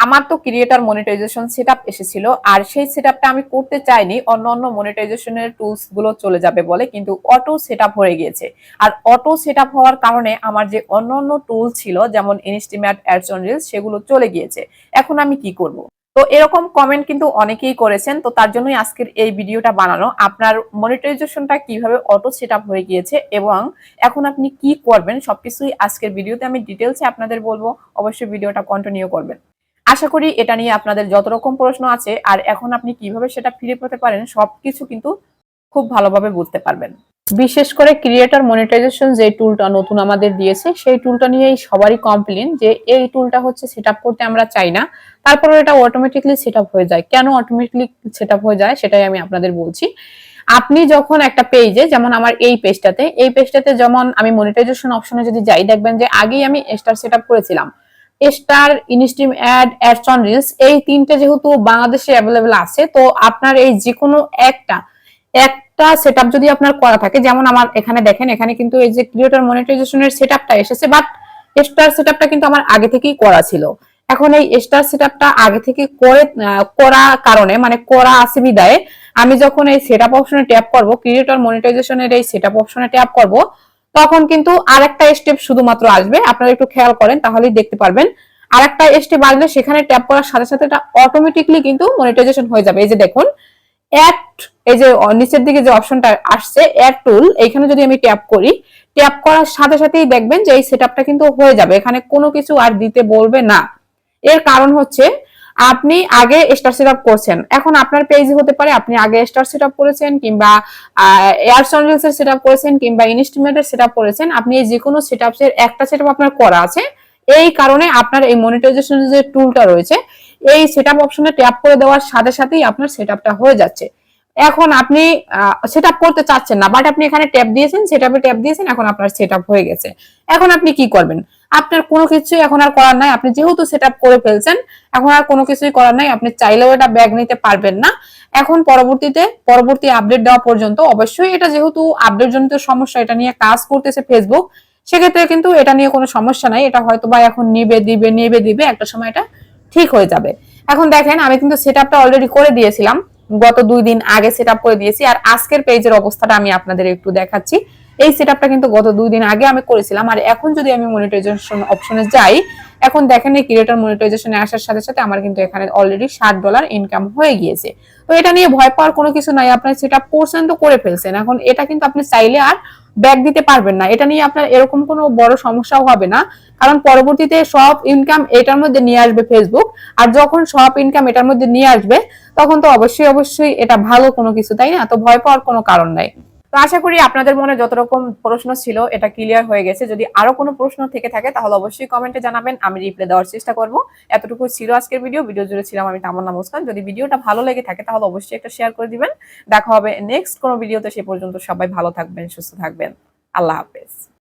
আমার তো creator monetization setup এসেছিল, আর সেই সেটআপটা আমি করতে চাইনি, অন্য মনিটাইজেশনের টুলস গুলো চলে যাবে বলে, কিন্তু অটো সেটআপ হয়ে গিয়েছে। আর অটো সেটআপ হওয়ার কারণে আমার যে অন্য টুল ছিল যেমন ইনস্টিমেট, অ্যাডস অন রিলস সেগুলো চলে গিয়েছে। এখন আমি কি করব? তো এরকম কমেন্ট কিন্তু অনেকেই করেছেন, তো তার জন্যই আজকের এই ভিডিওটা বানানো। আপনার মনিটাইজেশনটা কিভাবে অটো সেটআপ হয়ে গিয়েছে এবং এখন আপনি কি করবেন সবকিছুই আজকের ভিডিওতে আমি ডিটেইলসে আপনাদের বলবো। অবশ্যই ভিডিওটা কন্টিনিউ করবেন। আশা করি এটা নিয়ে আপনাদের যত রকম প্রশ্ন আছে আর এখন আপনি কিভাবে সেটা ফিরে পেতে পারেন সবকিছু কিন্তু খুব ভালোভাবে বুঝতে পারবেন। বিশেষ করে ক্রিয়েটর মনিটাইজেশন যে টুলটা নতুন আমাদের দিয়েছে সেই টুলটা নিয়েই সবারই কমপ্লেইন যে এই টুলটা হচ্ছে সেটআপ করতে আমরা চাই না, তারপরে এটা অটোমেটিক্যালি সেটআপ হয়ে যায়। কেন অটোমেটিক্যালি সেটআপ হয়ে যায় সেটাই আমি আপনাদের বলছি। আপনি যখন একটা পেজে, যেমন আমার এই পেজটাতে যেমন আমি মনিটাইজেশন অপশনে যদি যাই, দেখবেন যে আগেই আমি স্টার সেটআপ করেছিলাম। Star, ইনস্টিম add, ads on reels এই তিনটে যেহেতু বাংলাদেশে অ্যাভেলেবেল আছে, তো আপনার এই যে কোনো একটা একটা সেটআপ যদি আপনার করা থাকে, যেমন আমার এখানে দেখেন, এখানে কিন্তু এই যে ক্রিয়েটর মনিটাইজেশনের সেটআপটা এসেছে, বাট স্টার সেটআপটা কিন্তু আমার আগে থেকেই করা ছিল। এখন এই স্টার সেটআপটা আগে থেকে করা কারণে, মানে করা আছে বিদায়, আমি যখন এই সেটআপ অপশনে ট্যাপ করব, ক্রিয়েটর মনিটাইজেশনের এই সেটআপ অপশনে ট্যাপ করব, তখন কিন্তু আরেকটা স্টেপ শুধুমাত্র আসবে। আপনারা একটু খেয়াল করেন তাহলেই দেখতে পারবেন। আরেকটা স্টেপ আসবে, সেখানে ট্যাপ করার সাথে সাথে এটা অটোমেটিকলি কিন্তু মনিটাইজেশন হয়ে যাবে। এই যে দেখুন, অ্যাড, এই যে নিচের দিকে যে অপশনটা আসছে অ্যাড টুল, এখানে যদি আমি ট্যাপ করি, ট্যাপ করার সাথে সাথেই দেখবেন যে এই সেটআপটা কিন্তু হয়ে যাবে। এখানে কোনো কিছু আর দিতে বলবে না। এর কারণ হচ্ছে আপনি আগে স্টার সেটআপ করছেন। এখন আপনার পেজ হতে পারে আপনি আগে স্টার সেটআপ করেছেন, কিংবা এয়ারস অন রিলস এর সেটআপ করেছেন, কিংবা ইনস্টিমেটের সেটআপ করেছেন। আপনি এই যে কোনো সেটআপের একটা সেটআপ আপনার করা আছে, এই কারণে আপনার এই মনিটাইজেশন যে টুলটা রয়েছে এই সেটআপ অপশনে ট্যাপ করে দেওয়ার সাথে সাথেই আপনার সেটআপটা হয়ে যাচ্ছে। এখন আপনি সেটআপ করতে চাচ্ছেন না, বাট আপনি এখানে ট্যাপ দিয়েছেন, সেটআপে ট্যাপ দিয়েছেন, এখন আপনার সেটআপ হয়ে গেছে। এখন আপনি কি করবেন? আপনার কোনো কিছু এখন আর করার নাই। আপনি যেহেতু সেটআপ করে ফেলছেন, এখন আর কোনো কিছুই করার নাই। আপনি চাইলেও এটা ব্যাগ নিতে পারবেন না। এখন পরবর্তী আপডেট দেওয়া পর্যন্ত, অবশ্যই এটা যেহেতু আপডেট জনিত সমস্যা, এটা নিয়ে কাজ করতেছে ফেসবুক, সেক্ষেত্রে কিন্তু এটা নিয়ে কোনো সমস্যা নাই। এটা হয়তো বা এখন নিবে একটা সময় এটা ঠিক হয়ে যাবে। এখন দেখেন, আমি কিন্তু সেটআপটা অলরেডি করে দিয়েছিলাম, গত 2 দিন আগে সেটআপ করে দিয়েছি। আর আজকের পেজের অবস্থাটা আমি আপনাদের একটু দেখাচ্ছি। এই সেটআপটা কিন্তু গত 2 দিন আগে আমি করেছিলাম। আর এখন যদি আমি মনিটাইজেশন অপশনে যাই, এখন দেখেন এই ক্রিয়েটর মনিটাইজেশনে আসার সাথে সাথে আমার কিন্তু এখানে অলরেডি $60 ইনকাম হয়ে গিয়েছে। তো এটা নিয়ে ভয় পাওয়ার কোনো কিছু নাই। আপনি সেটআপ করছেন তো করে ফেলছেন, এখন এটা কিন্তু আপনি চাইলে আর ব্যাক দিতে পারবেন না। এটা নিয়ে আপনার এরকম কোনো বড় সমস্যাও হবে না, কারণ পরবর্তীতে সব ইনকাম এটার মধ্যে নিয়ে আসবে ফেসবুক। আর যখন সব ইনকাম এটার মধ্যে নিয়ে আসবে, তখন তো অবশ্যই এটা ভালো কোনো কিছু, তাই না? তো ভয় পাওয়ার কোনো কারণ নাই। তো আশা করি আপনাদের মনে যত রকম প্রশ্ন ছিল এটা ক্লিয়ার হয়ে গেছে। যদি আরো কোনো প্রশ্ন থেকে থাকে তাহলে অবশ্যই কমেন্টে জানাবেন, আমি রিপ্লাই দেওয়ার চেষ্টা করব। এতটুকু ছিল আজকের ভিডিও জুড়ে ছিলাম আমি তামান্না মুস্কান। যদি ভিডিওটা ভালো লেগে থাকে তাহলে অবশ্যই একটা শেয়ার করে দিবেন। দেখা হবে নেক্সট কোনো ভিডিওতে। সে পর্যন্ত সবাই ভালো থাকবেন, সুস্থ থাকবেন। আল্লাহ হাফেজ।